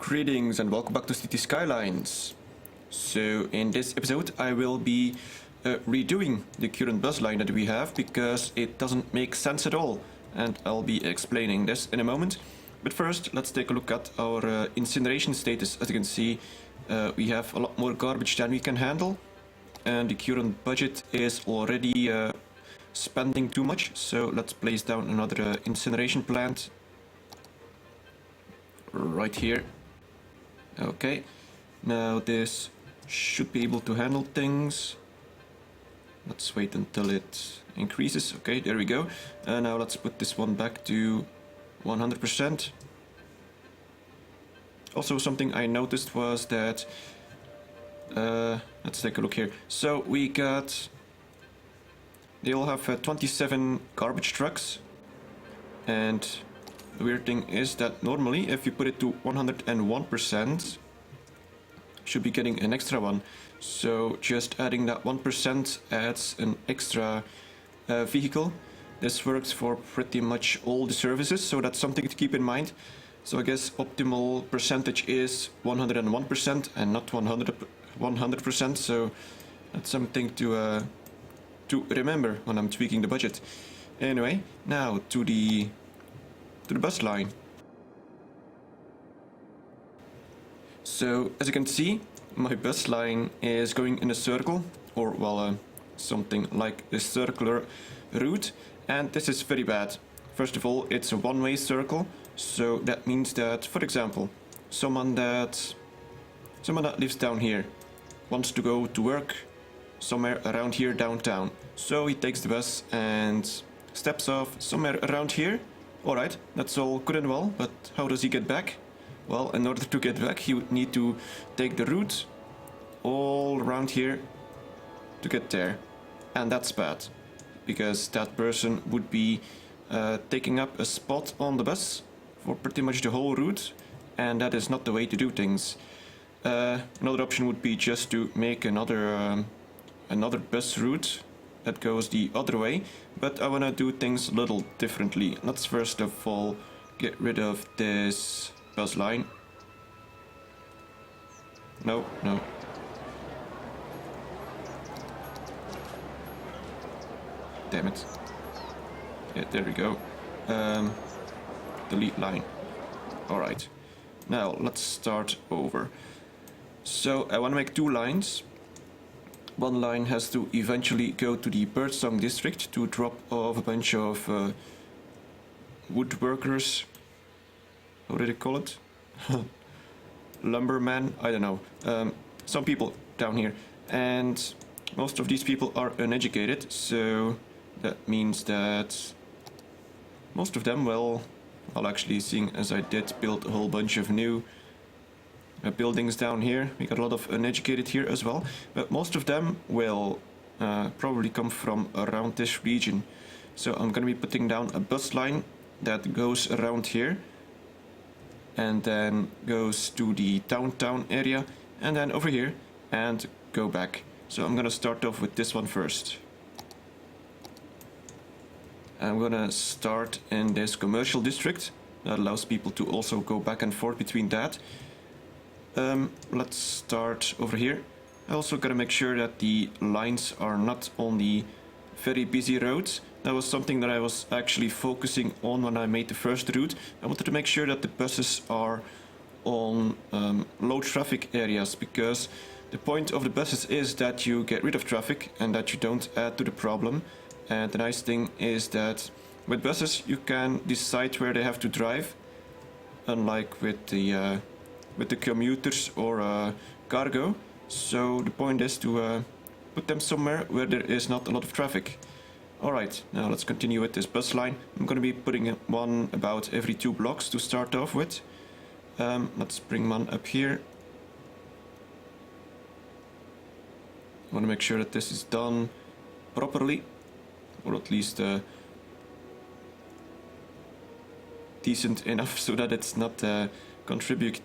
Greetings and welcome back to City Skylines. So in this episode I will be redoing the current bus line that we have because it doesn't make sense at all, and I'll be explaining this in a moment. But first let's take a look at our incineration status. As you can see, we have a lot more garbage than we can handle, and the current budget is already spending too much, so let's place down another incineration plant right here. Okay, now this should be able to handle things. Let's wait until it increases. Okay, there we go. Now let's put this one back to 100%. Also, something I noticed was that let's take a look here. So we got, they all have 27 garbage trucks, and the weird thing is that normally if you put it to 101%, should be getting an extra one. So just adding that 1% adds an extra vehicle. This works for pretty much all the services, so that's something to keep in mind. So I guess optimal percentage is 101% and not 100%, so that's something to remember when I'm tweaking the budget. Anyway, now to the bus line. So as you can see, my bus line is going in a circle, or well, something like a circular route, and this is very bad. First of all, it's a one-way circle, so that means that, for example, someone that lives down here wants to go to work somewhere around here downtown. So he takes the bus and steps off somewhere around here. Alright, that's all good and well, but how does he get back? Well, in order to get back, he would need to take the route all around here to get there. And that's bad, because that person would be taking up a spot on the bus for pretty much the whole route, and that is not the way to do things. Another option would be just to make another bus route that goes the other way, but I want to do things a little differently. Let's first of all get rid of this bus line. No. Damn it. Yeah, there we go. Delete line. Alright. Now let's start over. So I want to make two lines. One line has to eventually go to the Birdsong district to drop off a bunch of woodworkers. How do they call it? Lumbermen? I don't know. Some people down here. And most of these people are uneducated, so that means that most of them, well, actually, seeing as I did build a whole bunch of new buildings down here, we got a lot of uneducated here as well, but most of them will probably come from around this region. So I'm gonna be putting down a bus line that goes around here and then goes to the downtown area and then over here and go back. So I'm gonna start off with this one first. I'm gonna start in this commercial district that allows people to also go back and forth between that. Let's start over here. I also gotta make sure that the lines are not on the very busy roads. That was something that I was actually focusing on when I made the first route. I wanted to make sure that the buses are on low traffic areas, because the point of the buses is that you get rid of traffic and that you don't add to the problem. And the nice thing is that with buses you can decide where they have to drive, unlike with the commuters or cargo. So the point is to put them somewhere where there is not a lot of traffic. Alright, now let's continue with this bus line. I'm going to be putting one about every 2 blocks to start off with. Let's bring one up here. I want to make sure that this is done properly, or at least decent enough so that it's not contributing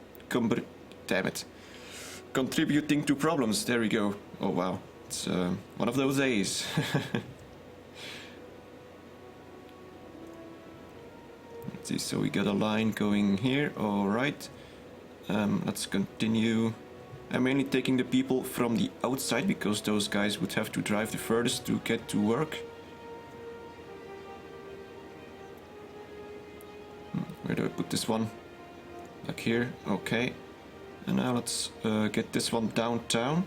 to problems. There we go. Oh wow, it's one of those days. Let's see, so we got a line going here, alright. Let's continue. I'm mainly taking the people from the outside because those guys would have to drive the furthest to get to work. Where do I put this one? Like here, okay. And now let's get this one downtown.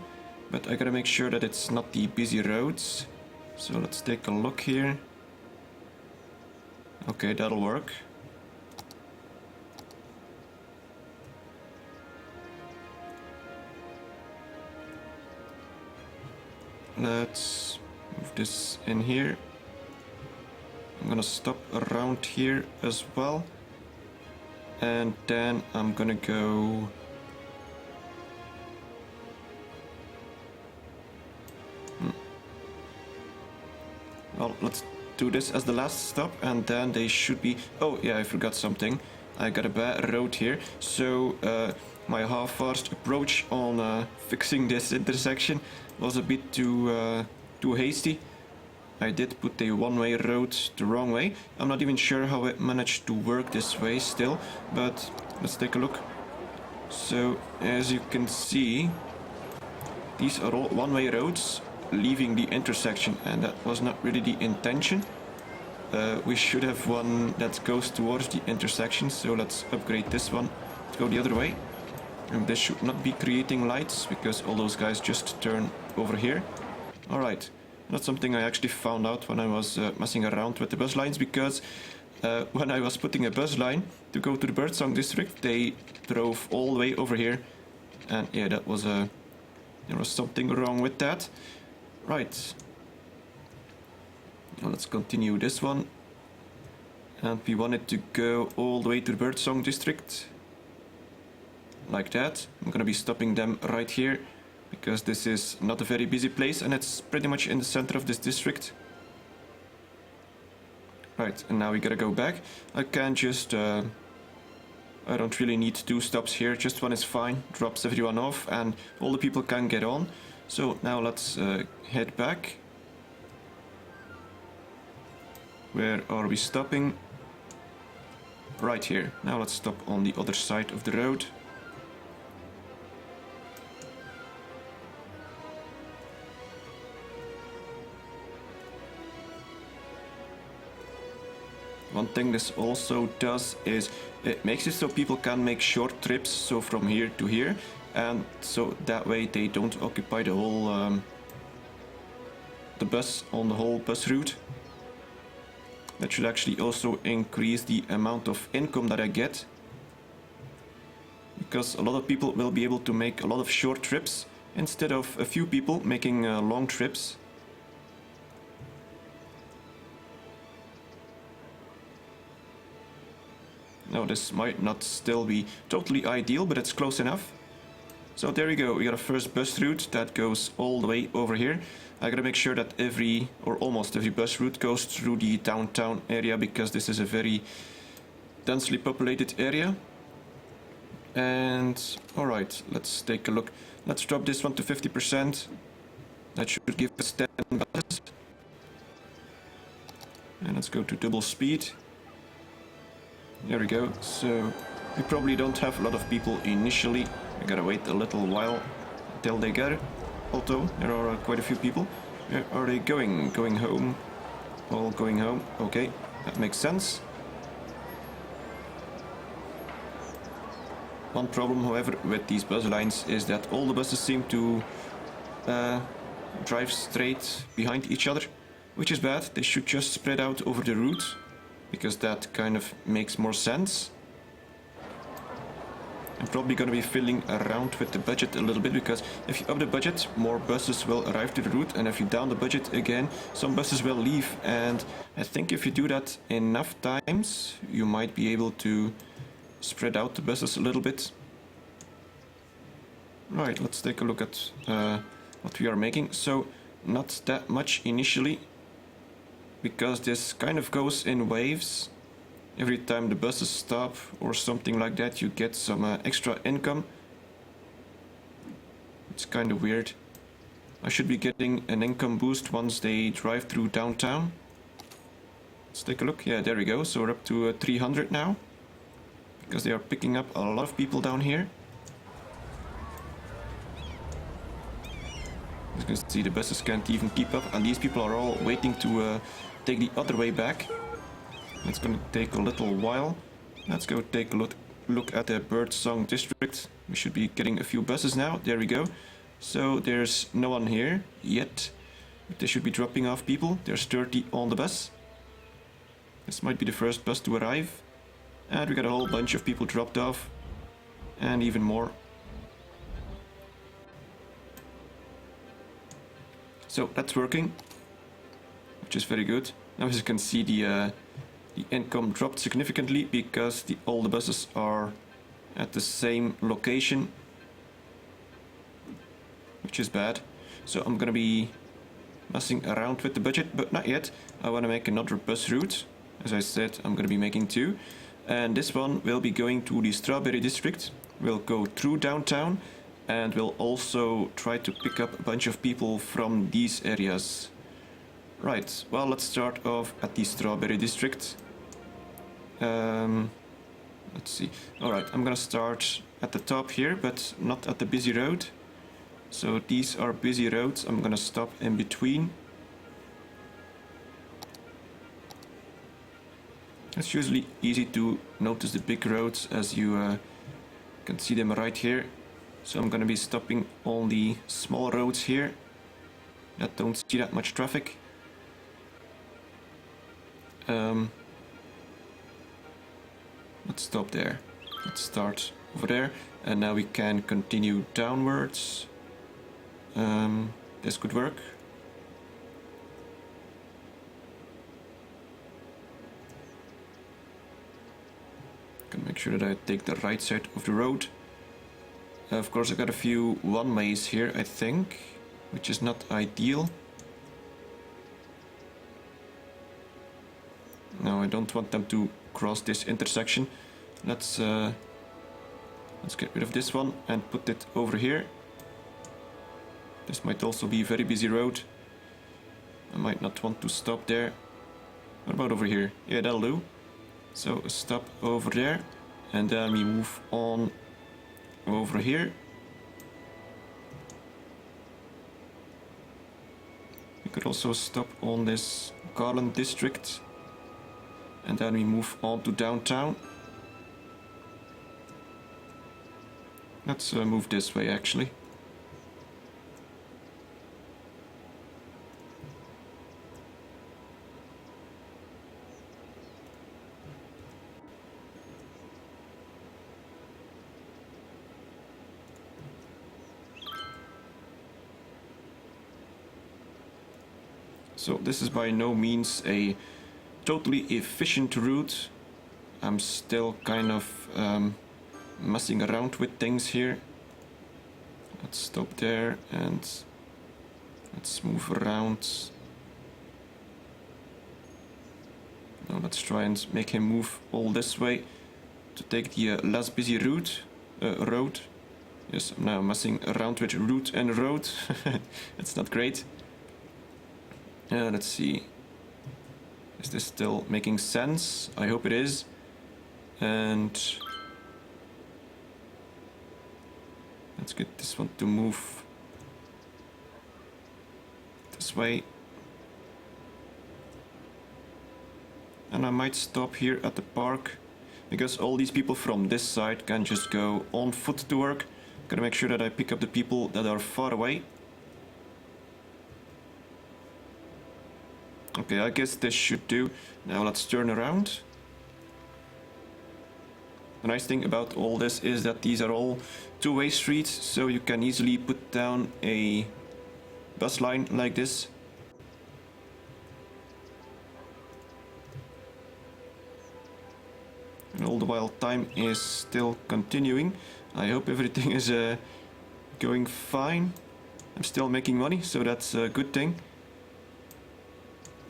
But I gotta make sure that it's not the busy roads. So let's take a look here. Okay, that'll work. Let's move this in here. I'm gonna stop around here as well. And then I'm gonna go... Well, let's do this as the last stop, and then they should be... Oh, yeah, I forgot something. I got a bad road here, so my half-assed approach on fixing this intersection was a bit too hasty. I did put a one-way road the wrong way. I'm not even sure how it managed to work this way still, but let's take a look. So, as you can see, these are all one-way roads leaving the intersection, and that was not really the intention. We should have one that goes towards the intersection, so let's upgrade this one to go the other way. And this should not be creating lights, because all those guys just turn over here. Alright, that's something I actually found out when I was messing around with the bus lines, because when I was putting a bus line to go to the Birdsong district, they drove all the way over here. And yeah, that was there was something wrong with that. Right. Now let's continue this one. And we want it to go all the way to the Birdsong district. Like that. I'm gonna be stopping them right here, because this is not a very busy place and it's pretty much in the center of this district. Right, and now we gotta go back. I can just... I don't really need 2 stops here, just one is fine. Drops everyone off and all the people can get on. So now let's head back. Where are we stopping? Right here. Now let's stop on the other side of the road. One thing this also does is it makes it so people can make short trips, so from here to here, and so that way they don't occupy the whole the bus on the whole bus route. That should actually also increase the amount of income that I get, because a lot of people will be able to make a lot of short trips instead of a few people making long trips. Now this might not still be totally ideal, but it's close enough. So there we go, we got a first bus route that goes all the way over here. I gotta make sure that every, or almost every bus route goes through the downtown area, because this is a very densely populated area. And alright, let's take a look. Let's drop this one to 50%. That should give us 10 buses. And let's go to double speed. There we go. So we probably don't have a lot of people initially. I gotta wait a little while until they get it. Although there are quite a few people. Where are they going? Going home? All going home. Okay, that makes sense. One problem, however, with these bus lines is that all the buses seem to drive straight behind each other, which is bad. They should just spread out over the route, because that kind of makes more sense. I'm probably going to be fiddling around with the budget a little bit, because if you up the budget, more buses will arrive to the route, and if you down the budget again, some buses will leave. And I think if you do that enough times, you might be able to spread out the buses a little bit. Right, let's take a look at what we are making. So not that much initially, because this kind of goes in waves. Every time the buses stop or something like that, you get some extra income. It's kind of weird. I should be getting an income boost once they drive through downtown. Let's take a look. Yeah, there we go. So we're up to 300 now, because they are picking up a lot of people down here. As you can see, the buses can't even keep up, and these people are all waiting to take the other way back. It's gonna take a little while. Let's go take a look at the Birdsong district. We should be getting a few buses now. There we go. So there's no one here yet. But they should be dropping off people. There's 30 on the bus. This might be the first bus to arrive. And we got a whole bunch of people dropped off. And even more. So that's working, which is very good. Now as you can see, the income dropped significantly because all the buses are at the same location, which is bad. So I'm gonna be messing around with the budget, but not yet. I want to make another bus route. As I said, I'm gonna be making 2. And this one will be going to the Strawberry District. We'll go through downtown, and we'll also try to pick up a bunch of people from these areas. Right, well, let's start off at the Strawberry District. Let's see. Alright, I'm gonna start at the top here, but not at the busy road. So these are busy roads. I'm gonna stop in between. It's usually easy to notice the big roads as you can see them right here. So I'm gonna be stopping on the small roads here that don't see that much traffic. Let's stop there. Let's start over there, and now we can continue downwards. This could work. Can make sure that I take the right side of the road. Of course, I got a few one-ways here, I think, which is not ideal. No, I don't want them to cross this intersection. Let's get rid of this one and put it over here. This might also be a very busy road. I might not want to stop there. What about over here? Yeah, that'll do. So a stop over there, and then we move on over here. We could also stop on this Garland district, and then we move on to downtown. Let's move this way actually. So this is by no means a totally efficient route. I'm still kind of messing around with things here. Let's stop there and let's move around. Now let's try and make him move all this way to take the less busy route, road. Yes, I'm now messing around with route and road. It's not great. Let's see. Is this still making sense? I hope it is. And let's get this one to move this way. And I might stop here at the park, because all these people from this side can just go on foot to work. Gotta make sure that I pick up the people that are far away. Okay, I guess this should do. Now let's turn around. The nice thing about all this is that these are all two-way streets, so you can easily put down a bus line like this. And all the while time is still continuing. I hope everything is going fine. I'm still making money, so that's a good thing.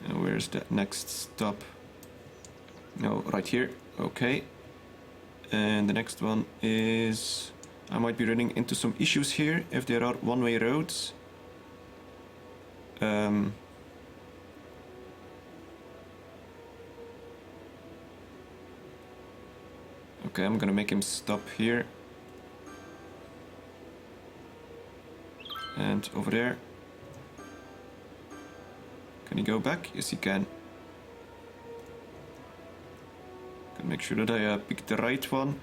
And where's the next stop? No, right here. Okay. And the next one is... I might be running into some issues here if there are one-way roads. Okay, I'm gonna make him stop here. And over there. Can he go back? Yes, he can. Can make sure that I pick the right one.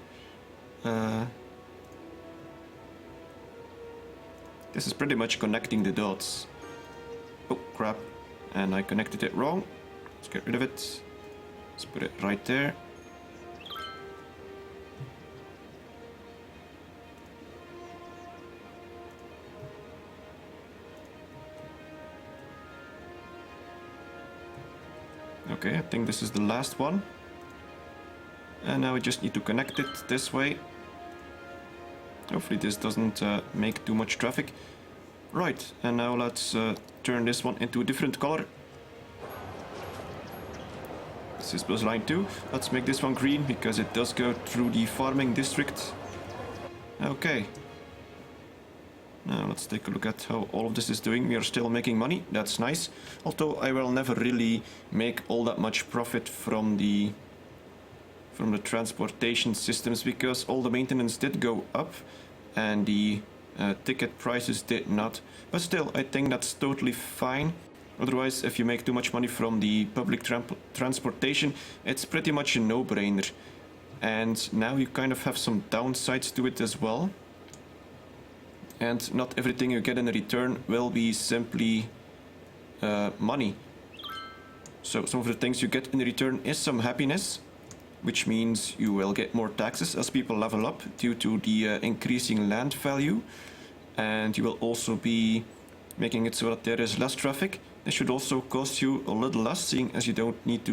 This is pretty much connecting the dots. Oh, crap. And I connected it wrong. Let's get rid of it. Let's put it right there. Okay, I think this is the last one. And now we just need to connect it this way. Hopefully this doesn't make too much traffic. Right, and now let's turn this one into a different color. This is bus line 2. Let's make this one green because it does go through the farming district. Okay. Now let's take a look at how all of this is doing. We are still making money, that's nice. Although I will never really make all that much profit from the transportation systems because all the maintenance did go up and the ticket prices did not. But still, I think that's totally fine. Otherwise, if you make too much money from the public transportation, it's pretty much a no-brainer. And now you kind of have some downsides to it as well. And not everything you get in return will be simply money. So some of the things you get in return is some happiness, which means you will get more taxes as people level up due to the increasing land value. And you will also be making it so that there is less traffic. This should also cost you a little less, seeing as you don't need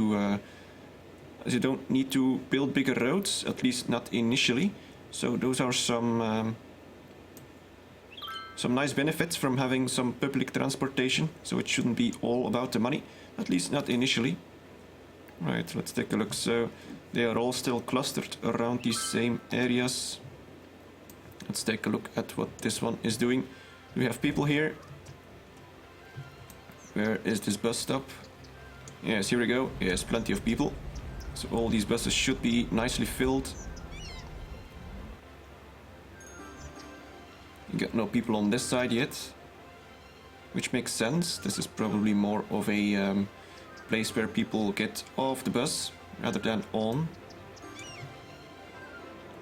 to build bigger roads, at least not initially. So those are some nice benefits from having some public transportation. So it shouldn't be all about the money, at least not initially. Right, let's take a look. So they are all still clustered around these same areas. Let's take a look at what this one is doing. We have people here. Where is this bus stop? Yes, here we go. Yes, plenty of people. So all these buses should be nicely filled. You got no people on this side yet, which makes sense. This is probably more of a place where people get off the bus rather than on.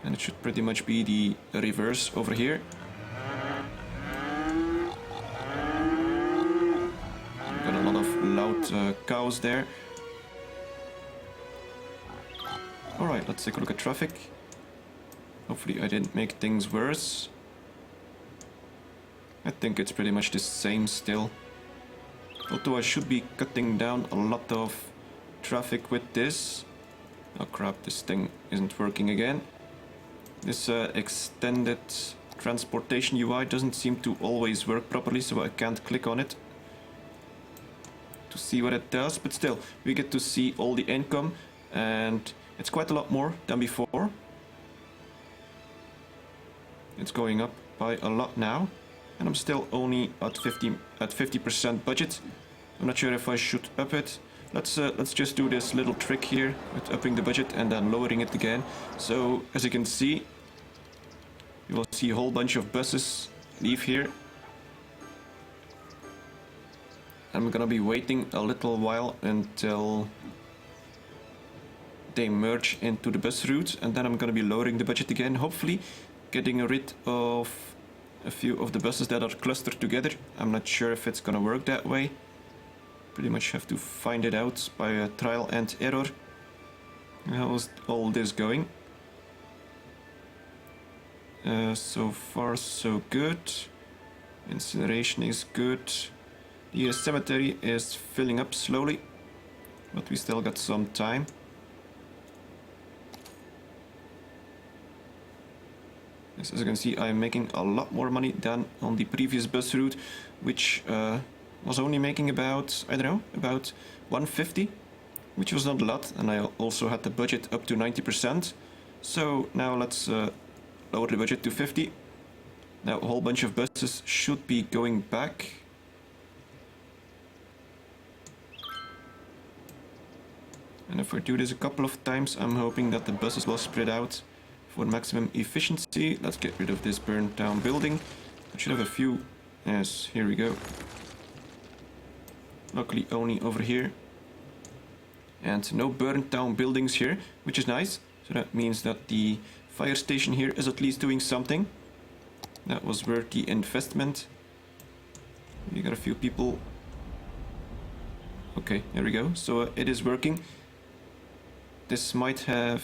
And it should pretty much be the reverse over here. Got a lot of loud cows there. Alright, let's take a look at traffic. Hopefully I didn't make things worse. I think it's pretty much the same still. Although I should be cutting down a lot of traffic with this. Oh crap, this thing isn't working again. This extended transportation UI doesn't seem to always work properly, so I can't click on it to see what it does. But still, we get to see all the income, and it's quite a lot more than before. It's going up by a lot now. And I'm still only at 50% budget. I'm not sure if I should up it. Let's just do this little trick here with upping the budget and then lowering it again. So as you can see, you will see a whole bunch of buses leave here. I'm gonna be waiting a little while until they merge into the bus route, and then I'm gonna be lowering the budget again, hopefully getting rid of a few of the buses that are clustered together. I'm not sure if it's gonna work that way. Pretty much have to find it out by a trial and error. How's all this going? So far so good. Incineration is good. The cemetery is filling up slowly, but we still got some time. As you can see, I'm making a lot more money than on the previous bus route, which was only making about, I don't know, about 150, which was not a lot, and I also had the budget up to 90%. So now let's lower the budget to 50. Now a whole bunch of buses should be going back. And if we do this a couple of times, I'm hoping that the buses will spread out for maximum efficiency. Let's get rid of this burnt down building. I should have a few. Yes, here we go. Luckily only over here. And no burnt down buildings here, which is nice. So that means that the fire station here is at least doing something. That was worth the investment. We got a few people. Okay, there we go. So it is working. This might have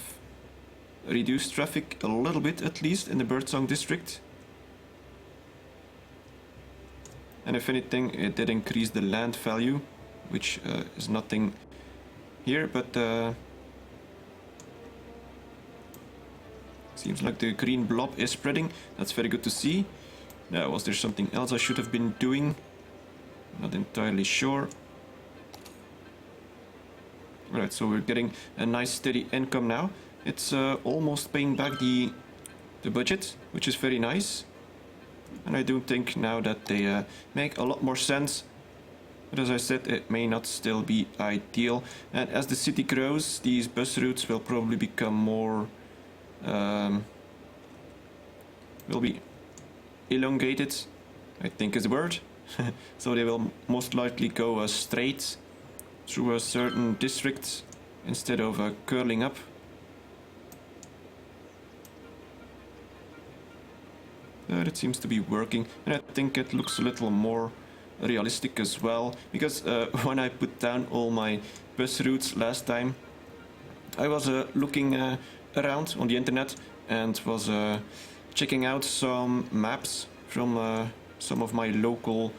reduced traffic a little bit, at least in the Birdsong district. And if anything, it did increase the land value, which is nothing here, but seems like the green blob is spreading. That's very good to see. Now, was there something else I should have been doing? Not entirely sure. Right, so we're getting a nice steady income now. It's almost paying back the budget, which is very nice. And I do think now that they make a lot more sense. But as I said, it may not still be ideal. And as the city grows, these bus routes will probably become more... will be elongated, I think is the word. So they will most likely go straight through a certain district instead of curling up. It seems to be working, and I think it looks a little more realistic as well, because when I put down all my bus routes last time, I was looking around on the internet and was checking out some maps from some of my local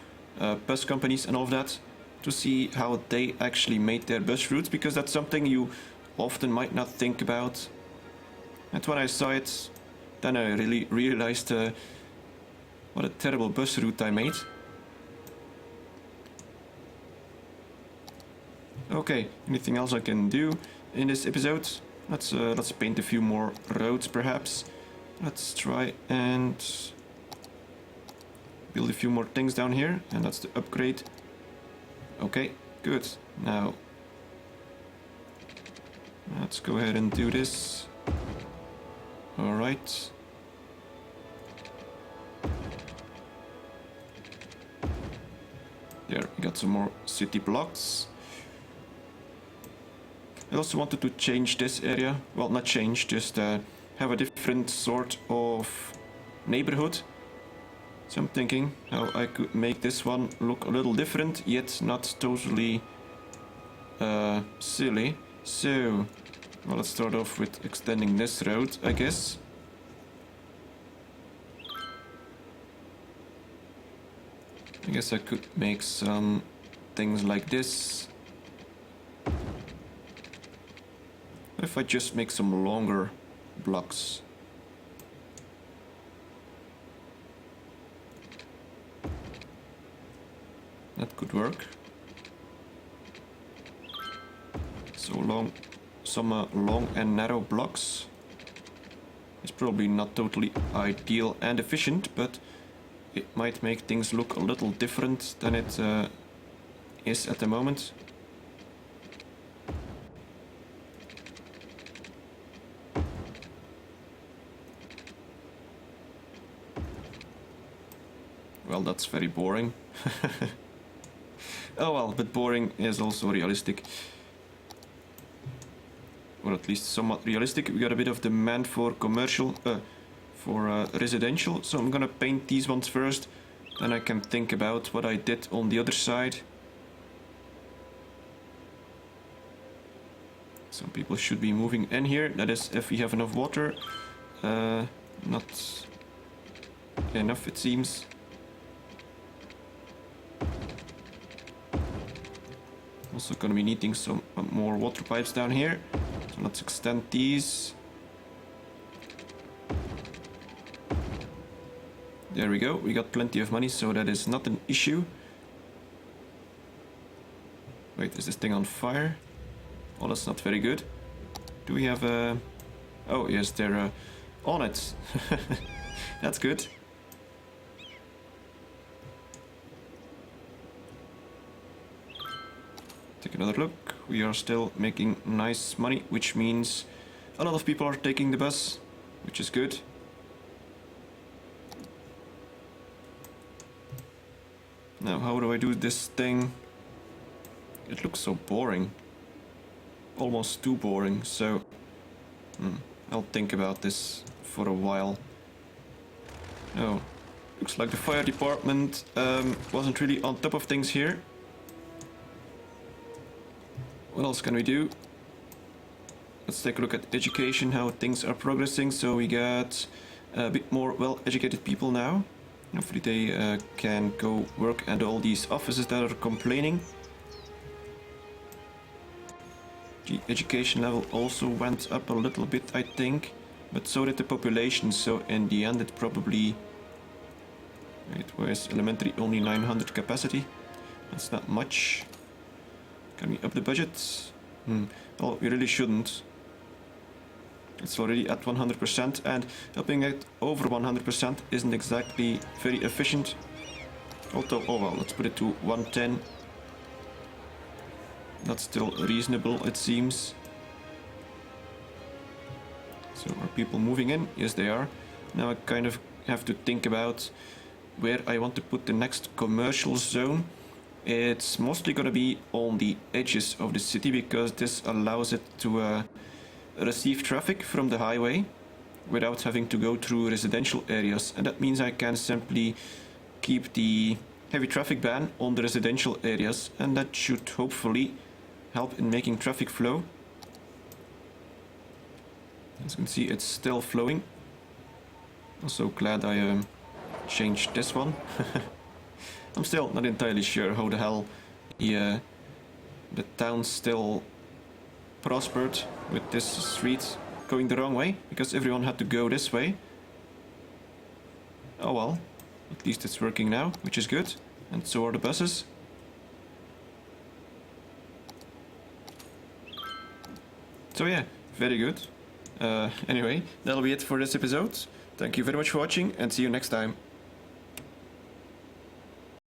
bus companies and all of that, to see how they actually made their bus routes, because that's something you often might not think about. And when I saw it, then I really realized what a terrible bus route I made. Okay, anything else I can do in this episode? Let's paint a few more roads perhaps. Let's try and build a few more things down here, and that's the upgrade. Okay, good. Now let's go ahead and do this. All right. There, we got some more city blocks. I also wanted to change this area. Well, not change, just have a different sort of neighborhood. So I'm thinking how I could make this one look a little different, yet not totally silly. So, well, let's start off with extending this road, I guess. I guess I could make some things like this. What if I just make some longer blocks? That could work. So some long and narrow blocks. It's probably not totally ideal and efficient, but it might make things look a little different than it is at the moment. Well, that's very boring. Oh well, but boring is also realistic. Or at least somewhat realistic. We got a bit of demand for commercial, for residential, so I'm gonna paint these ones first, then I can think about what I did on the other side. Some people should be moving in here, that is if we have enough water. Not enough it seems. Also gonna be needing some more water pipes down here, so let's extend these. There we go, we got plenty of money, so that is not an issue. Wait, is this thing on fire? Oh, that's not very good. Do we have a... Oh, yes, they're on it. That's good. Take another look. We are still making nice money, which means a lot of people are taking the bus, which is good. Now, how do I do this thing? It looks so boring. Almost too boring, so I'll think about this for a while. Oh, looks like the fire department wasn't really on top of things here. What else can we do? Let's take a look at education, how things are progressing. So we got a bit more well-educated people now. Hopefully they can go work at all these offices that are complaining. The education level also went up a little bit, I think, but so did the population. So in the end it probably... It was elementary only 900 capacity. That's not much. Can we up the budget? Well, we really shouldn't. It's already at 100%, and upping it over 100% isn't exactly very efficient. Although, oh well, let's put it to 110. That's still reasonable, it seems. So are people moving in? Yes, they are. Now I kind of have to think about where I want to put the next commercial zone. It's mostly going to be on the edges of the city, because this allows it to receive traffic from the highway without having to go through residential areas. And that means I can simply keep the heavy traffic ban on the residential areas, and that should hopefully help in making traffic flow. As you can see, it's still flowing. Also glad I changed this one. I'm still not entirely sure how the hell the town still prospered with this street going the wrong way, because everyone had to go this way. Oh well, at least it's working now, which is good, and so are the buses. So yeah, very good. Anyway, that'll be it for this episode. Thank you very much for watching, and see you next time.